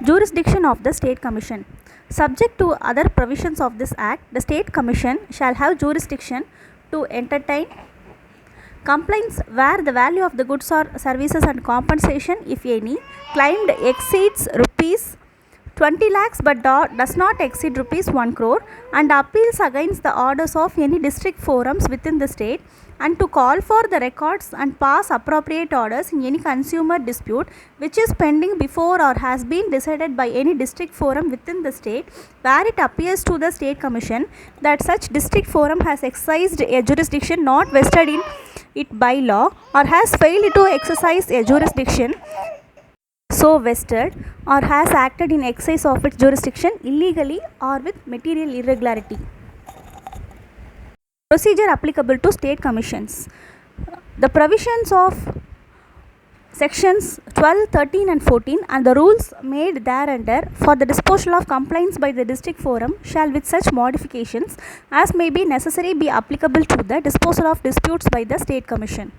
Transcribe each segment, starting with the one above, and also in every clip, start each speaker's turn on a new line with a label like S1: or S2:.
S1: Jurisdiction of the State Commission. Subject to other provisions of this Act, the State Commission shall have jurisdiction to entertain complaints where the value of the goods or services and compensation, if any, claimed exceeds rupees 20 lakhs but does not exceed rupees 1 crore, and appeals against the orders of any district forums within the state, and to call for the records and pass appropriate orders in any consumer dispute which is pending before or has been decided by any district forum within the state, where it appears to the State Commission that such district forum has exercised a jurisdiction not vested in it by law, or has failed to exercise a jurisdiction so vested, or has acted in excess of its jurisdiction illegally or with material irregularity. Procedure applicable to state commissions. The provisions of sections 12, 13 and 14 and the rules made thereunder for the disposal of complaints by the district forum shall with such modifications as may be necessary be applicable to the disposal of disputes by the State Commission.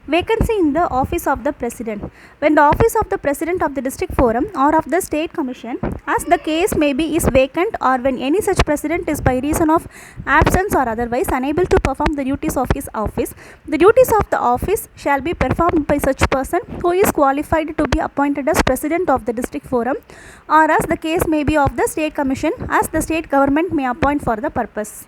S1: Vacancy in the office of the President. When the office of the President of the District Forum or of the State Commission, as the case may be, is vacant, or when any such President is by reason of absence or otherwise unable to perform the duties of his office, the duties of the office shall be performed by such person who is qualified to be appointed as President of the District Forum, or as the case may be of the State Commission, as the State Government may appoint for the purpose.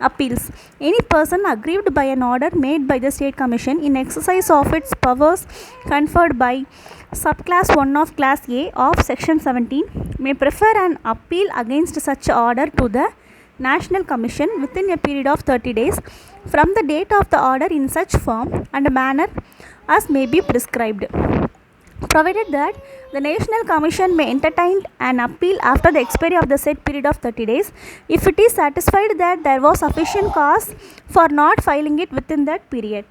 S1: Appeals. Any person aggrieved by an order made by the State Commission in exercise of its powers conferred by subclass 1 of class A of section 17 may prefer an appeal against such order to the National Commission within a period of 30 days from the date of the order in such form and manner as may be prescribed, provided that the National Commission may entertain an appeal after the expiry of the said period of 30 days if it is satisfied that there was sufficient cause for not filing it within that period.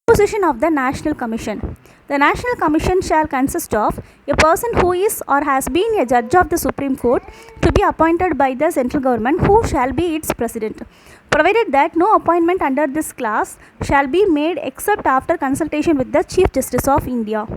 S1: Composition of the National Commission. The National Commission shall consist of a person who is or has been a judge of the Supreme Court to be appointed by the central government, who shall be its president, provided that no appointment under this class shall be made except after consultation with the Chief Justice of India.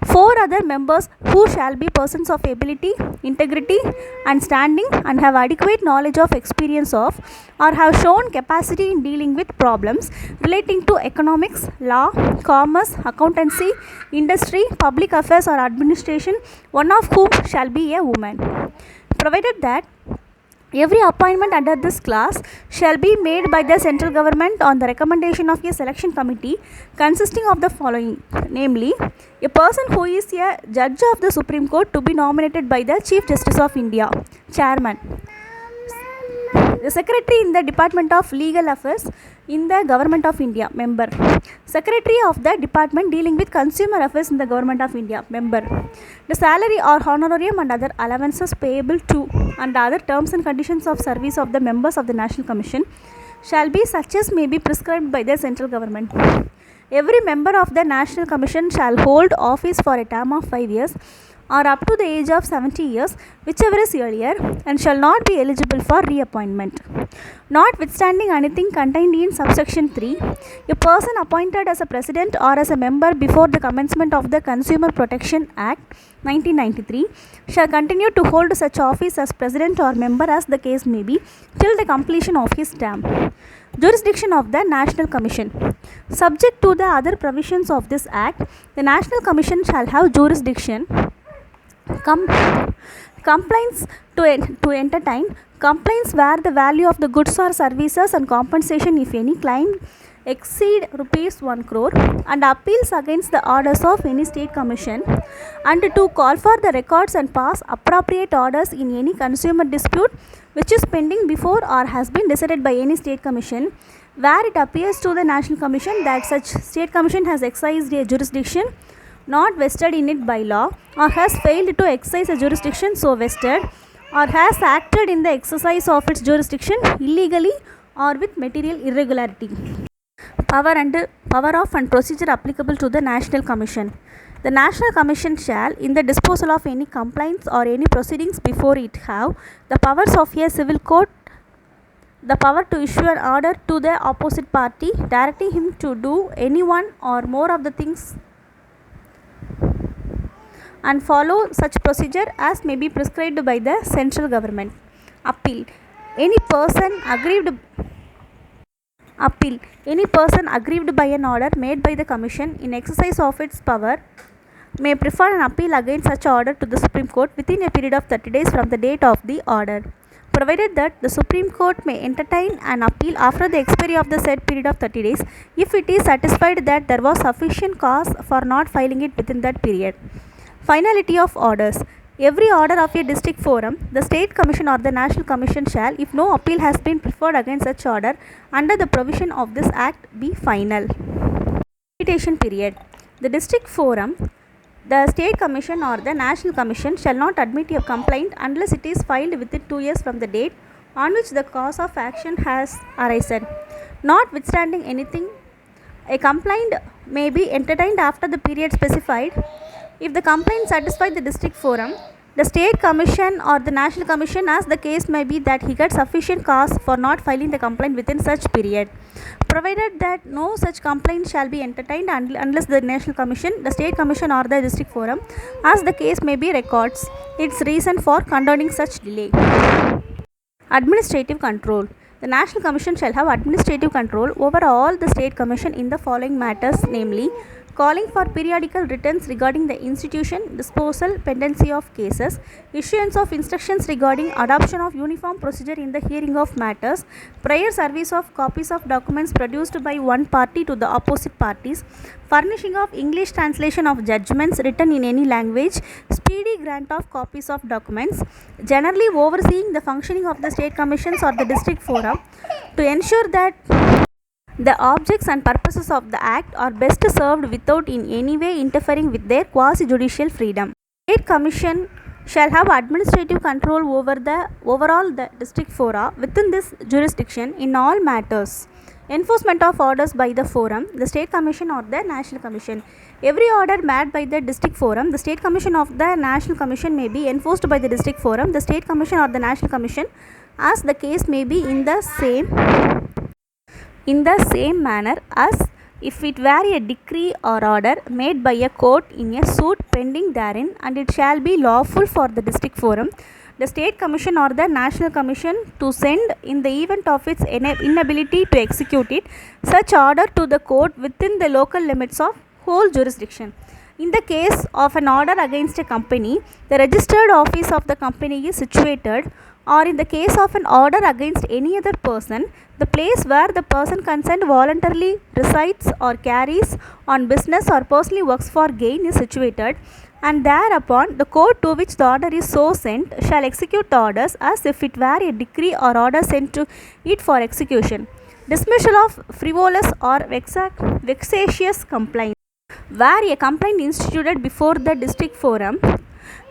S1: 4 other members who shall be persons of ability, integrity and standing, and have adequate knowledge of experience of, or have shown capacity in dealing with problems relating to economics, law, commerce, accountancy, industry, public affairs or administration, one of whom shall be a woman, provided that every appointment under this class shall be made by the central government on the recommendation of a selection committee consisting of the following, namely, a person who is a judge of the Supreme Court to be nominated by the Chief Justice of India, Chairman, the Secretary in the Department of Legal Affairs in the Government of India, Member, Secretary of the Department dealing with Consumer Affairs in the Government of India, Member. The salary or honorarium and other allowances payable to and other terms and conditions of service of the members of the National Commission shall be such as may be prescribed by the central government. Every member of the National Commission shall hold office for a term of 5 years or up to the age of 70 years, whichever is earlier, and shall not be eligible for reappointment. Notwithstanding anything contained in subsection 3, a person appointed as a president or as a member before the commencement of the Consumer Protection Act 1993 shall continue to hold such office as president or member as the case may be till the completion of his term. Jurisdiction of the National Commission. Subject to the other provisions of this Act, the National Commission shall have jurisdiction complaints to entertain complaints where the value of the goods or services and compensation, if any, claimed exceed rupees 1 crore, and appeals against the orders of any state commission, and to call for the records and pass appropriate orders in any consumer dispute which is pending before or has been decided by any state commission, where it appears to the National Commission that such state commission has exercised a jurisdiction not vested in it by law, or has failed to exercise a jurisdiction so vested, or has acted in the exercise of its jurisdiction illegally or with material irregularity. Power of and procedure applicable to the National Commission. The National Commission shall, in the disposal of any complaints or any proceedings before it, have the powers of a civil court, the power to issue an order to the opposite party directing him to do any one or more of the things and follow such procedure as may be prescribed by the central government. Appeal. Any person aggrieved Appeal. Any person aggrieved by an order made by the Commission in exercise of its power may prefer an appeal against such order to the Supreme Court within a period of 30 days from the date of the order, provided that the Supreme Court may entertain an appeal after the expiry of the said period of 30 days if it is satisfied that there was sufficient cause for not filing it within that period. Finality of orders. Every order of a district forum, the State Commission or the National Commission shall, if no appeal has been preferred against such order under the provision of this Act, be final. Limitation period. The district forum, the State Commission or the National Commission shall not admit a complaint unless it is filed within 2 years from the date on which the cause of action has arisen. Notwithstanding anything, a complaint may be entertained after the period specified if the complaint satisfies the district forum, the State Commission or the National Commission, as the case may be, that he got sufficient cause for not filing the complaint within such period, provided that no such complaint shall be entertained unless the National Commission, the State Commission or the district forum, as the case may be, records its reason for condoning such delay. Administrative control. The National Commission shall have administrative control over all the State Commission in the following matters, namely calling for periodical returns regarding the institution, disposal, pendency of cases, issuance of instructions regarding adoption of uniform procedure in the hearing of matters, prior service of copies of documents produced by one party to the opposite parties, furnishing of English translation of judgments written in any language, speedy grant of copies of documents, generally overseeing the functioning of the State Commissions or the District Forum to ensure that the objects and purposes of the Act are best served without in any way interfering with their quasi-judicial freedom. State Commission shall have administrative control over the district fora within this jurisdiction in all matters. Enforcement of orders by the forum, the State Commission or the National Commission. Every order made by the district forum, the State Commission of the National Commission may be enforced by the district forum, the State Commission or the National Commission, as the case may be, in the same manner as if it were a decree or order made by a court in a suit pending therein, and it shall be lawful for the district forum, the State Commission or the National Commission, to send, in the event of its inability to execute it, such order to the court within the local limits of whole jurisdiction. In the case of an order against a company, the registered office of the company is situated, or in the case of an order against any other person, the place where the person concerned voluntarily resides or carries on business or personally works for gain is situated, and thereupon the court to which the order is so sent shall execute the orders as if it were a decree or order sent to it for execution. Dismissal of frivolous or vexatious complaint. Where a complaint instituted before the district forum,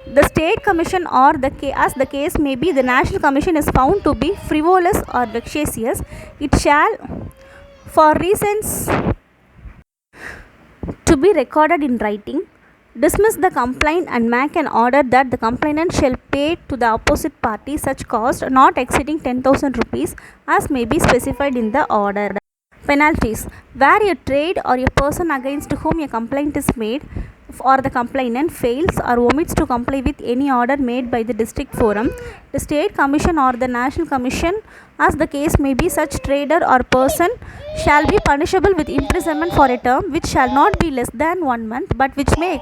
S1: the State Commission or as the case may be, the National Commission is found to be frivolous or vexatious, it shall, for reasons to be recorded in writing, dismiss the complaint and make an order that the complainant shall pay to the opposite party such cost not exceeding 10,000 rupees as may be specified in the order. Penalties. Where a trade or a person against whom a complaint is made or the complainant fails or omits to comply with any order made by the district forum, the State Commission or the National Commission, as the case may be, such trader or person shall be punishable with imprisonment for a term which shall not be less than 1 month but which may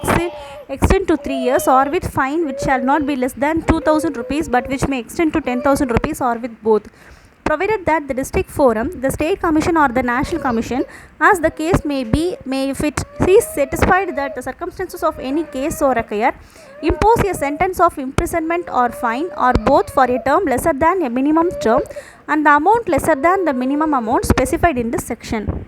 S1: extend to 3 years, or with fine which shall not be less than 2,000 rupees but which may extend to 10,000 rupees, or with both, provided that the district forum, the State Commission or the National Commission, as the case may be, may, if it is satisfied that the circumstances of any case so require, impose a sentence of imprisonment or fine, or both, for a term lesser than a minimum term and the amount lesser than the minimum amount specified in this section.